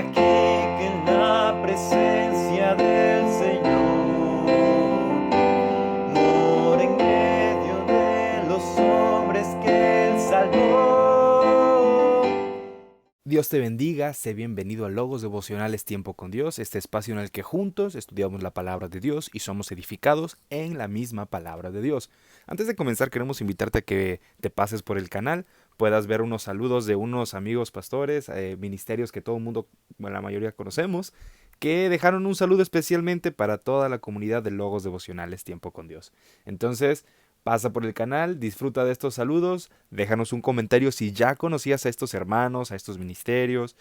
aquí que en la presencia del Señor mora en medio de los hombres que Él salvó. Dios te bendiga, sé bienvenido a Logos Devocionales Tiempo con Dios, este espacio en el que juntos estudiamos la palabra de Dios y somos edificados en la misma palabra de Dios. Antes de comenzar queremos invitarte a que te pases por el canal, puedas ver unos saludos de unos amigos pastores, ministerios que todo el mundo, bueno, la mayoría conocemos, que dejaron un saludo especialmente para toda la comunidad de Logos Devocionales Tiempo con Dios. Entonces, pasa por el canal, disfruta de estos saludos, déjanos un comentario si ya conocías a estos hermanos, a estos ministerios,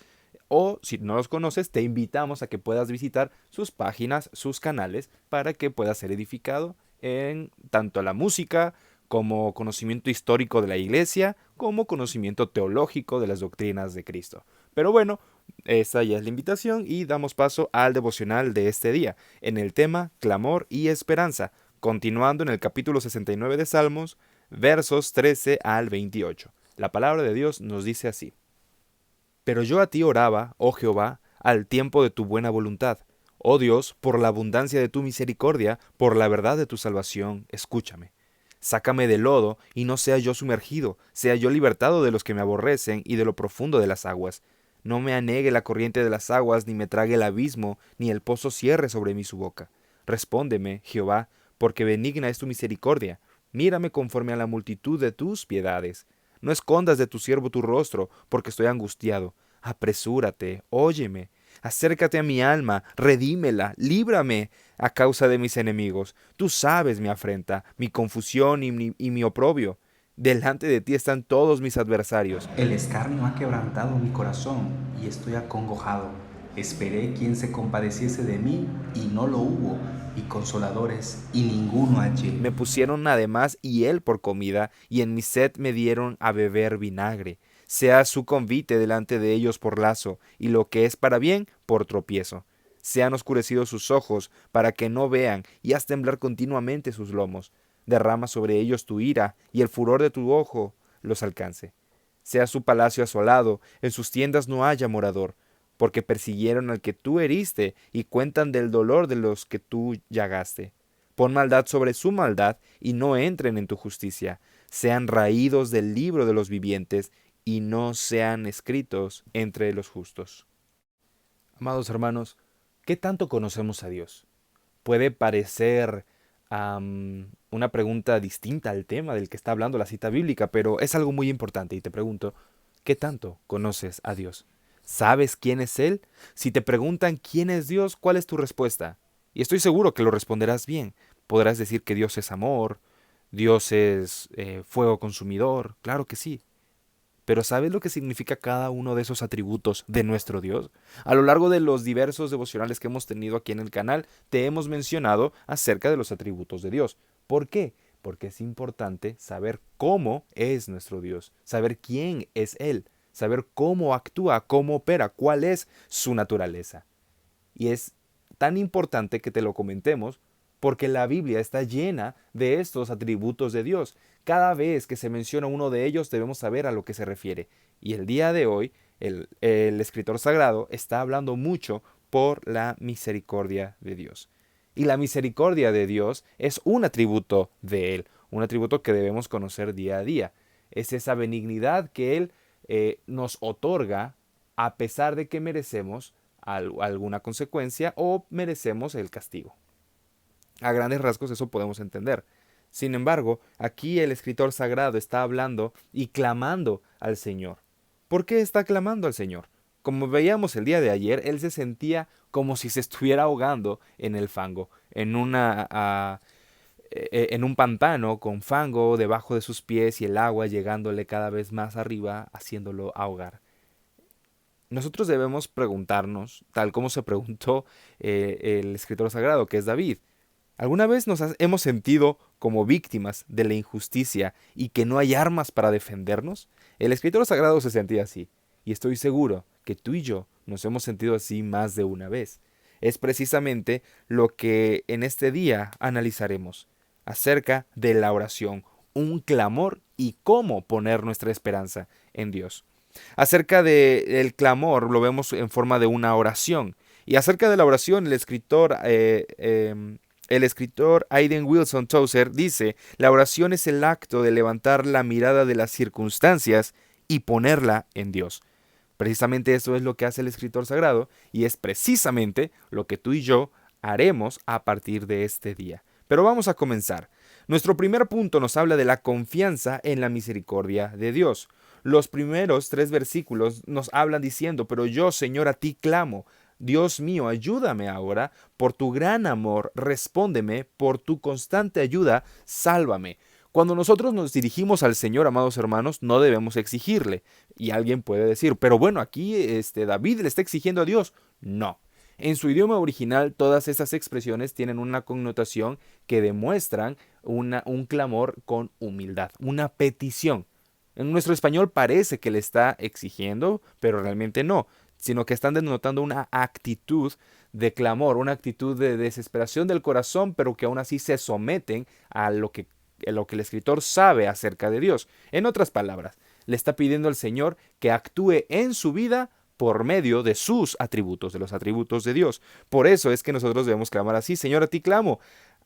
o si no los conoces, te invitamos a que puedas visitar sus páginas, sus canales, para que puedas ser edificado en tanto la música, como conocimiento histórico de la iglesia, como conocimiento teológico de las doctrinas de Cristo. Pero bueno, esta ya es la invitación y damos paso al devocional de este día, en el tema clamor y esperanza, continuando en el capítulo 69 de Salmos, versos 13 al 28. La palabra de Dios nos dice así: Pero yo a ti oraba, oh Jehová, al tiempo de tu buena voluntad. Oh Dios, por la abundancia de tu misericordia, por la verdad de tu salvación, escúchame. Sácame del lodo, y no sea yo sumergido, sea yo libertado de los que me aborrecen y de lo profundo de las aguas. No me anegue la corriente de las aguas, ni me trague el abismo, ni el pozo cierre sobre mí su boca. Respóndeme, Jehová, porque benigna es tu misericordia. Mírame conforme a la multitud de tus piedades. No escondas de tu siervo tu rostro, porque estoy angustiado. Apresúrate, óyeme. Acércate a mi alma, redímela, líbrame a causa de mis enemigos. Tú sabes mi afrenta, mi confusión y mi oprobio. Delante de ti están todos mis adversarios. El escarnio ha quebrantado mi corazón y estoy acongojado. Esperé quien se compadeciese de mí y no lo hubo, y consoladores y ninguno hallé. Me pusieron además hiel por comida, y en mi sed me dieron a beber vinagre. Sea su convite delante de ellos por lazo, y lo que es para bien por tropiezo. Sean oscurecidos sus ojos, para que no vean, y haz temblar continuamente sus lomos. Derrama sobre ellos tu ira, y el furor de tu ojo los alcance. Sea su palacio asolado, en sus tiendas no haya morador, porque persiguieron al que tú heriste, y cuentan del dolor de los que tú llagaste. Pon maldad sobre su maldad, y no entren en tu justicia. Sean raídos del libro de los vivientes, y no sean escritos entre los justos. Amados hermanos, ¿qué tanto conocemos a Dios? Puede parecer una pregunta distinta al tema del que está hablando la cita bíblica, pero es algo muy importante y te pregunto, ¿qué tanto conoces a Dios? ¿Sabes quién es Él? Si te preguntan quién es Dios, ¿cuál es tu respuesta? Y estoy seguro que lo responderás bien. Podrás decir que Dios es amor, Dios es fuego consumidor, claro que sí. Pero ¿sabes lo que significa cada uno de esos atributos de nuestro Dios? A lo largo de los diversos devocionales que hemos tenido aquí en el canal, te hemos mencionado acerca de los atributos de Dios. ¿Por qué? Porque es importante saber cómo es nuestro Dios, saber quién es Él, saber cómo actúa, cómo opera, cuál es su naturaleza. Y es tan importante que te lo comentemos porque la Biblia está llena de estos atributos de Dios. Cada vez que se menciona uno de ellos debemos saber a lo que se refiere. Y el día de hoy el escritor sagrado está hablando mucho por la misericordia de Dios. Y la misericordia de Dios es un atributo de Él, un atributo que debemos conocer día a día. Es esa benignidad que Él nos otorga a pesar de que merecemos alguna consecuencia o merecemos el castigo. A grandes rasgos eso podemos entender. Sin embargo, aquí el escritor sagrado está hablando y clamando al Señor. ¿Por qué está clamando al Señor? Como veíamos el día de ayer, él se sentía como si se estuviera ahogando en el fango, en un pantano con fango debajo de sus pies y el agua llegándole cada vez más arriba, haciéndolo ahogar. Nosotros debemos preguntarnos, tal como se preguntó el escritor sagrado, que es David, ¿alguna vez hemos sentido como víctimas de la injusticia y que no hay armas para defendernos? El escritor sagrado se sentía así, y estoy seguro que tú y yo nos hemos sentido así más de una vez. Es precisamente lo que en este día analizaremos acerca de la oración, un clamor y cómo poner nuestra esperanza en Dios. Acerca del clamor, lo vemos en forma de una oración. Y acerca de la oración, el escritor Aidan Wilson Tozer dice: la oración es el acto de levantar la mirada de las circunstancias y ponerla en Dios. Precisamente eso es lo que hace el escritor sagrado, y es precisamente lo que tú y yo haremos a partir de este día. Pero vamos a comenzar. Nuestro primer punto nos habla de la confianza en la misericordia de Dios. Los primeros 3 versículos nos hablan diciendo: pero yo, Señor, a ti clamo. Dios mío, ayúdame ahora. Por tu gran amor, respóndeme. Por tu constante ayuda, sálvame. Cuando nosotros nos dirigimos al Señor, amados hermanos, no debemos exigirle. Y alguien puede decir: pero bueno, aquí David le está exigiendo a Dios. No. En su idioma original, todas estas expresiones tienen una connotación que demuestran un clamor con humildad, una petición. En nuestro español parece que le está exigiendo, pero realmente no, sino que están denotando una actitud de clamor, una actitud de desesperación del corazón, pero que aún así se someten a lo que el escritor sabe acerca de Dios. En otras palabras, le está pidiendo al Señor que actúe en su vida por medio de sus atributos, de los atributos de Dios. Por eso es que nosotros debemos clamar así: Señor, a ti clamo,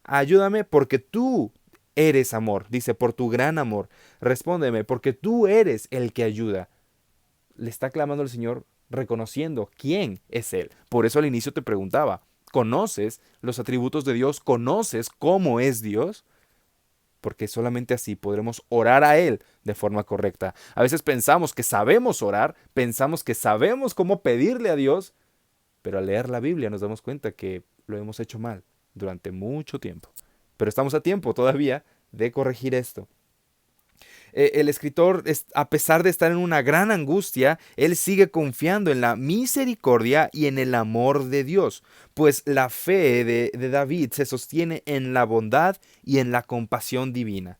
ayúdame porque tú eres amor. Dice: por tu gran amor, respóndeme porque tú eres el que ayuda. Le está clamando al Señor reconociendo quién es Él. Por eso al inicio te preguntaba: ¿conoces los atributos de Dios? ¿Conoces cómo es Dios? Porque solamente así podremos orar a Él de forma correcta. A veces pensamos que sabemos orar, pensamos que sabemos cómo pedirle a Dios, pero al leer la Biblia nos damos cuenta que lo hemos hecho mal durante mucho tiempo. Pero estamos a tiempo todavía de corregir esto. El escritor, a pesar de estar en una gran angustia, él sigue confiando en la misericordia y en el amor de Dios, pues la fe de David se sostiene en la bondad y en la compasión divina.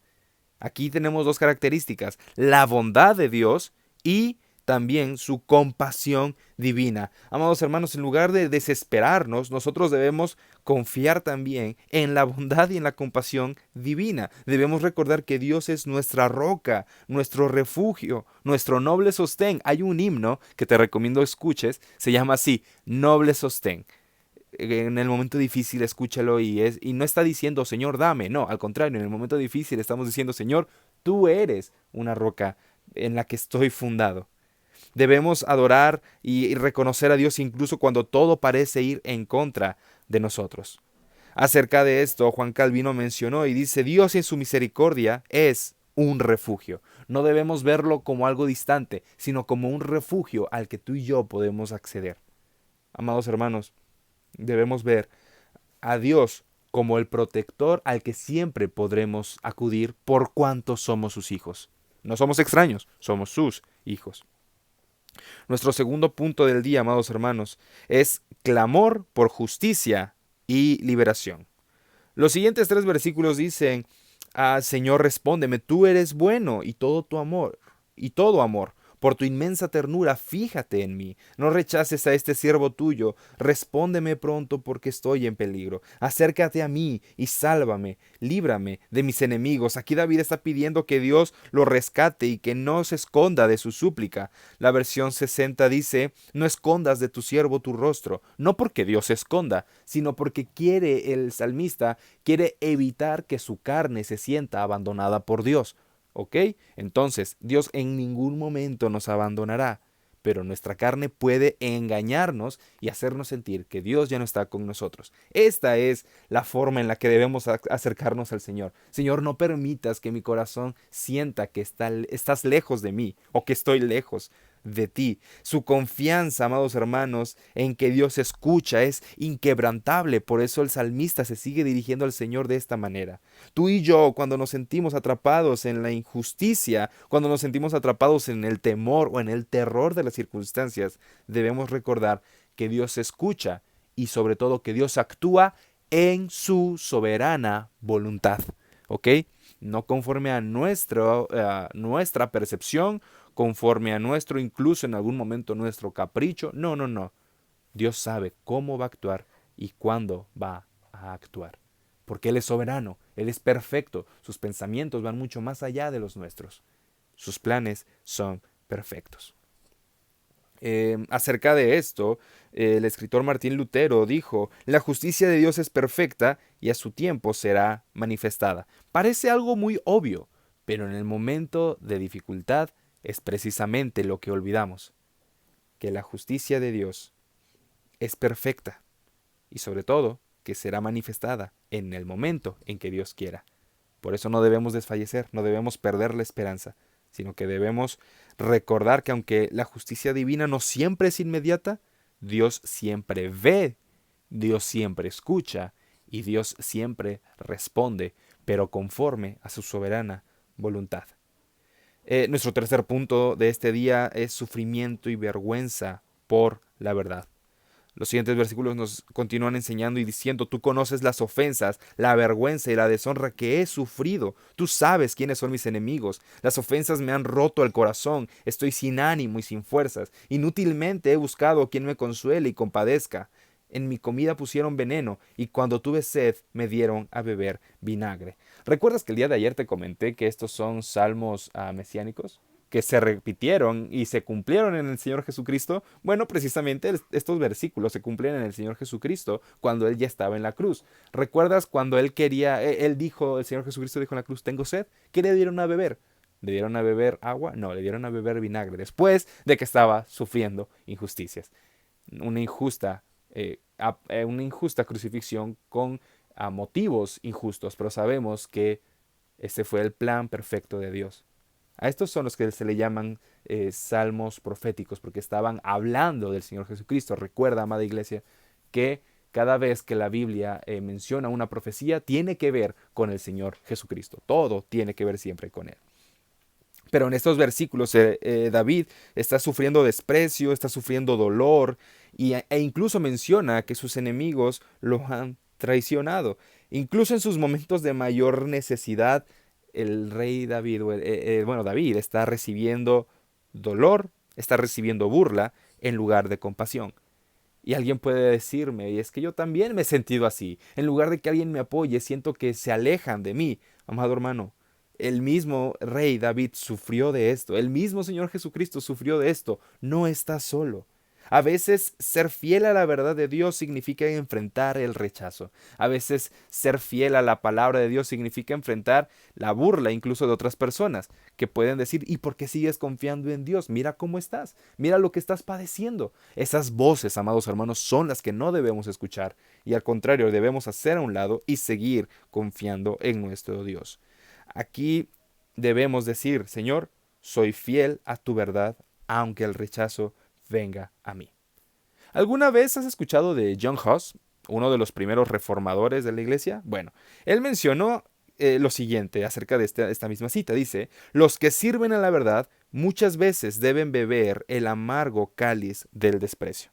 Aquí tenemos 2 características: la bondad de Dios y también su compasión divina. Amados hermanos, en lugar de desesperarnos, nosotros debemos confiar también en la bondad y en la compasión divina. Debemos recordar que Dios es nuestra roca, nuestro refugio, nuestro noble sostén. Hay un himno que te recomiendo escuches, se llama así: Noble Sostén. En el momento difícil escúchalo, y no está diciendo: Señor, dame. No, al contrario, en el momento difícil estamos diciendo: Señor, tú eres una roca en la que estoy fundado. Debemos adorar y reconocer a Dios incluso cuando todo parece ir en contra de nosotros. Acerca de esto, Juan Calvino mencionó y dice: Dios en su misericordia es un refugio. No debemos verlo como algo distante, sino como un refugio al que tú y yo podemos acceder. Amados hermanos, debemos ver a Dios como el protector al que siempre podremos acudir por cuanto somos sus hijos. No somos extraños, somos sus hijos. Nuestro segundo punto del día, amados hermanos, es clamor por justicia y liberación. Los siguientes 3 versículos dicen: Señor, respóndeme, tú eres bueno y todo amor. Por tu inmensa ternura, fíjate en mí. No rechaces a este siervo tuyo. Respóndeme pronto porque estoy en peligro. Acércate a mí y sálvame. Líbrame de mis enemigos. Aquí David está pidiendo que Dios lo rescate y que no se esconda de su súplica. La versión 60 dice: no escondas de tu siervo tu rostro. No porque Dios se esconda, sino porque el salmista quiere evitar que su carne se sienta abandonada por Dios. ¿Ok? Entonces, Dios en ningún momento nos abandonará, pero nuestra carne puede engañarnos y hacernos sentir que Dios ya no está con nosotros. Esta es la forma en la que debemos acercarnos al Señor. Señor, no permitas que mi corazón sienta que estás lejos de mí o que estoy lejos de ti. Su confianza, amados hermanos, en que Dios escucha es inquebrantable. Por eso el salmista se sigue dirigiendo al Señor de esta manera. Tú y yo, cuando nos sentimos atrapados en la injusticia, cuando nos sentimos atrapados en el temor o en el terror de las circunstancias, debemos recordar que Dios escucha y sobre todo que Dios actúa en su soberana voluntad. ¿Ok? No conforme a nuestra percepción, conforme a incluso en algún momento nuestro capricho. No, no, no. Dios sabe cómo va a actuar y cuándo va a actuar. Porque Él es soberano, Él es perfecto. Sus pensamientos van mucho más allá de los nuestros. Sus planes son perfectos. Acerca de esto, el escritor Martín Lutero dijo: la justicia de Dios es perfecta y a su tiempo será manifestada. Parece algo muy obvio, pero en el momento de dificultad es precisamente lo que olvidamos, que la justicia de Dios es perfecta y sobre todo que será manifestada en el momento en que Dios quiera. Por eso no debemos desfallecer, no debemos perder la esperanza, sino que debemos recordar que aunque la justicia divina no siempre es inmediata, Dios siempre ve, Dios siempre escucha y Dios siempre responde, pero conforme a su soberana voluntad. Nuestro tercer punto de este día es sufrimiento y vergüenza por la verdad. Los siguientes versículos nos continúan enseñando y diciendo: tú conoces las ofensas, la vergüenza y la deshonra que he sufrido. Tú sabes quiénes son mis enemigos. Las ofensas me han roto el corazón. Estoy sin ánimo y sin fuerzas. Inútilmente he buscado a quien me consuele y compadezca. En mi comida pusieron veneno y cuando tuve sed me dieron a beber vinagre. ¿Recuerdas que el día de ayer te comenté que estos son salmos mesiánicos, que se repitieron y se cumplieron en el Señor Jesucristo? Bueno, precisamente estos versículos se cumplen en el Señor Jesucristo cuando Él ya estaba en la cruz. ¿Recuerdas cuando Él quería, Él dijo, el Señor Jesucristo dijo en la cruz: tengo sed? ¿Qué le dieron a beber? ¿Le dieron a beber agua? No, le dieron a beber vinagre, después de que estaba sufriendo injusticias. Una injusta, una injusta crucifixión con motivos injustos, pero sabemos que ese fue el plan perfecto de Dios. A estos son los que se le llaman salmos proféticos, porque estaban hablando del Señor Jesucristo. Recuerda, amada iglesia, que cada vez que la Biblia menciona una profecía, tiene que ver con el Señor Jesucristo. Todo tiene que ver siempre con Él. Pero en estos versículos David está sufriendo desprecio, está sufriendo dolor e incluso menciona que sus enemigos lo han traicionado. Incluso en sus momentos de mayor necesidad, el rey David, David está recibiendo dolor, está recibiendo burla en lugar de compasión. Y alguien puede decirme: y es que yo también me he sentido así. En lugar de que alguien me apoye, siento que se alejan de mí. Amado hermano, el mismo rey David sufrió de esto. El mismo Señor Jesucristo sufrió de esto. No está solo. A veces ser fiel a la verdad de Dios significa enfrentar el rechazo. A veces ser fiel a la palabra de Dios significa enfrentar la burla incluso de otras personas que pueden decir: ¿y por qué sigues confiando en Dios? Mira cómo estás, mira lo que estás padeciendo. Esas voces, amados hermanos, son las que no debemos escuchar y al contrario debemos hacer a un lado y seguir confiando en nuestro Dios. Aquí debemos decir: Señor, soy fiel a tu verdad, aunque el rechazo venga a mí. ¿Alguna vez has escuchado de John Huss, uno de los primeros reformadores de la iglesia? Bueno, él mencionó lo siguiente acerca de esta misma cita. Dice: los que sirven a la verdad muchas veces deben beber el amargo cáliz del desprecio.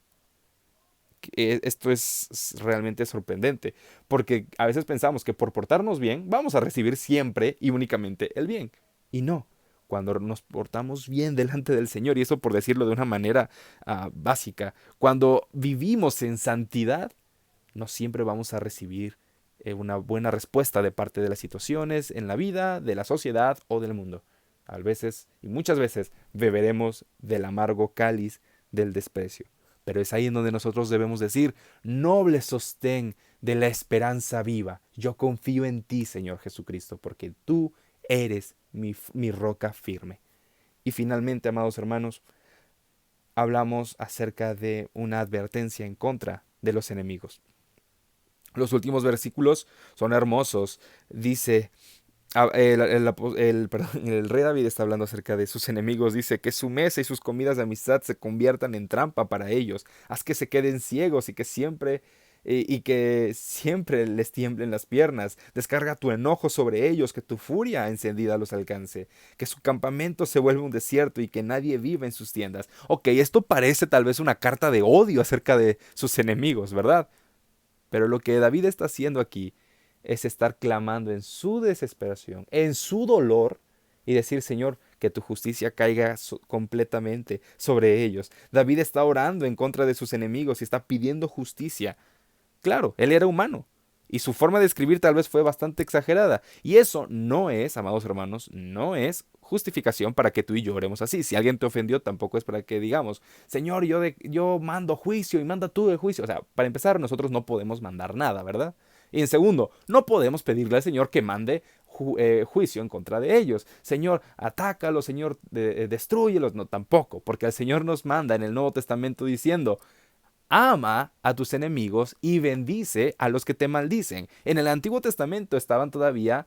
Esto es realmente sorprendente, porque a veces pensamos que por portarnos bien vamos a recibir siempre y únicamente el bien. Y no, cuando nos portamos bien delante del Señor, y eso por decirlo de una manera básica, cuando vivimos en santidad, no siempre vamos a recibir una buena respuesta de parte de las situaciones en la vida, de la sociedad o del mundo. A veces, y muchas veces, beberemos del amargo cáliz del desprecio. Pero es ahí en donde nosotros debemos decir: noble sostén de la esperanza viva, yo confío en ti, Señor Jesucristo, porque tú eres mi roca firme. Y finalmente, amados hermanos, hablamos acerca de una advertencia en contra de los enemigos. Los últimos versículos son hermosos. Dice, el rey David está hablando acerca de sus enemigos. Dice: que su mesa y sus comidas de amistad se conviertan en trampa para ellos. Haz que se queden ciegos y que siempre les tiemblen las piernas. Descarga tu enojo sobre ellos, que tu furia encendida los alcance. Que su campamento se vuelva un desierto y que nadie viva en sus tiendas. Ok, esto parece tal vez una carta de odio acerca de sus enemigos, ¿verdad? Pero lo que David está haciendo aquí es estar clamando en su desesperación, en su dolor, y decir: Señor, que tu justicia caiga completamente sobre ellos. David está orando en contra de sus enemigos y está pidiendo justicia. Claro, él era humano Y su forma de escribir tal vez fue bastante exagerada. Y eso no es, amados hermanos, no es justificación para que tú y yo oremos así. Si alguien te ofendió, tampoco es para que digamos, Señor, yo mando juicio y manda tú el juicio. O sea, para empezar, nosotros no podemos mandar nada, ¿verdad? Y en segundo, no podemos pedirle al Señor que mande juicio en contra de ellos. Señor, atácalos, Señor, destrúyelos. No, tampoco, porque el Señor nos manda en el Nuevo Testamento diciendo, ama a tus enemigos y bendice a los que te maldicen. En el Antiguo Testamento estaban todavía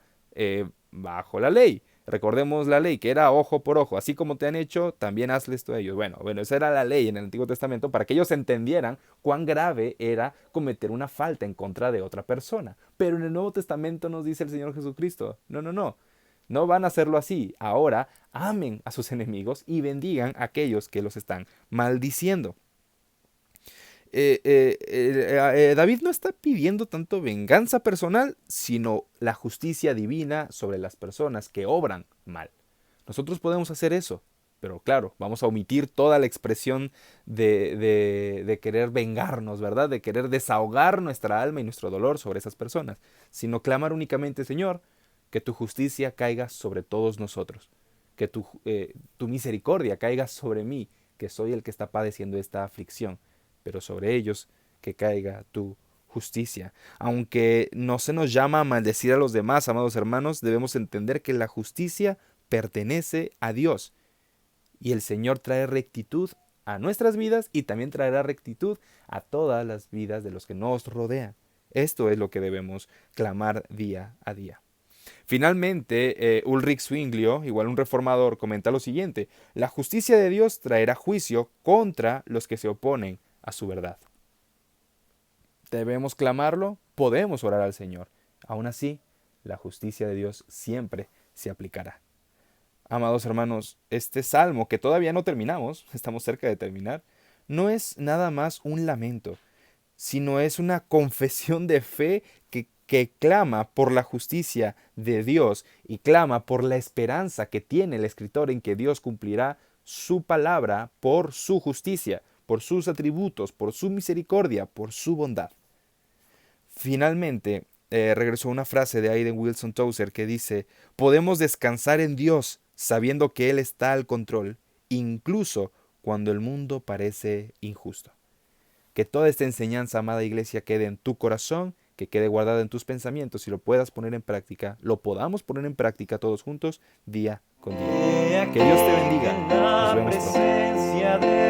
bajo la ley. Recordemos la ley, que era ojo por ojo. Así como te han hecho, también hazle esto a ellos. Bueno, esa era la ley en el Antiguo Testamento para que ellos entendieran cuán grave era cometer una falta en contra de otra persona. Pero en el Nuevo Testamento nos dice el Señor Jesucristo, no, no, no. No van a hacerlo así. Ahora amen a sus enemigos y bendigan a aquellos que los están maldiciendo. David no está pidiendo tanto venganza personal, sino la justicia divina sobre las personas que obran mal. Nosotros podemos hacer eso, pero claro, vamos a omitir toda la expresión de querer vengarnos, ¿verdad? De querer desahogar nuestra alma y nuestro dolor sobre esas personas, sino clamar únicamente, Señor, que tu justicia caiga sobre todos nosotros, que tu misericordia caiga sobre mí, que soy el que está padeciendo esta aflicción, pero sobre ellos que caiga tu justicia. Aunque no se nos llama a maldecir a los demás, amados hermanos, debemos entender que la justicia pertenece a Dios. Y el Señor trae rectitud a nuestras vidas y también traerá rectitud a todas las vidas de los que nos rodean. Esto es lo que debemos clamar día a día. Finalmente, Ulrich Zwinglio, igual un reformador, comenta lo siguiente: la justicia de Dios traerá juicio contra los que se oponen a su verdad. Debemos clamarlo, podemos orar al Señor. Aún así, la justicia de Dios siempre se aplicará. Amados hermanos, este salmo que todavía no terminamos, estamos cerca de terminar, no es nada más un lamento, sino es una confesión de fe que clama por la justicia de Dios y clama por la esperanza que tiene el escritor en que Dios cumplirá su palabra por su justicia, por sus atributos, por su misericordia, por su bondad. Finalmente, regresó una frase de Aiden Wilson Tozer que dice: podemos descansar en Dios sabiendo que Él está al control, incluso cuando el mundo parece injusto. Que toda esta enseñanza, amada iglesia, quede en tu corazón, que quede guardada en tus pensamientos y lo puedas poner en práctica, lo podamos poner en práctica todos juntos, día con día. Que Dios te bendiga. Nos vemos pronto.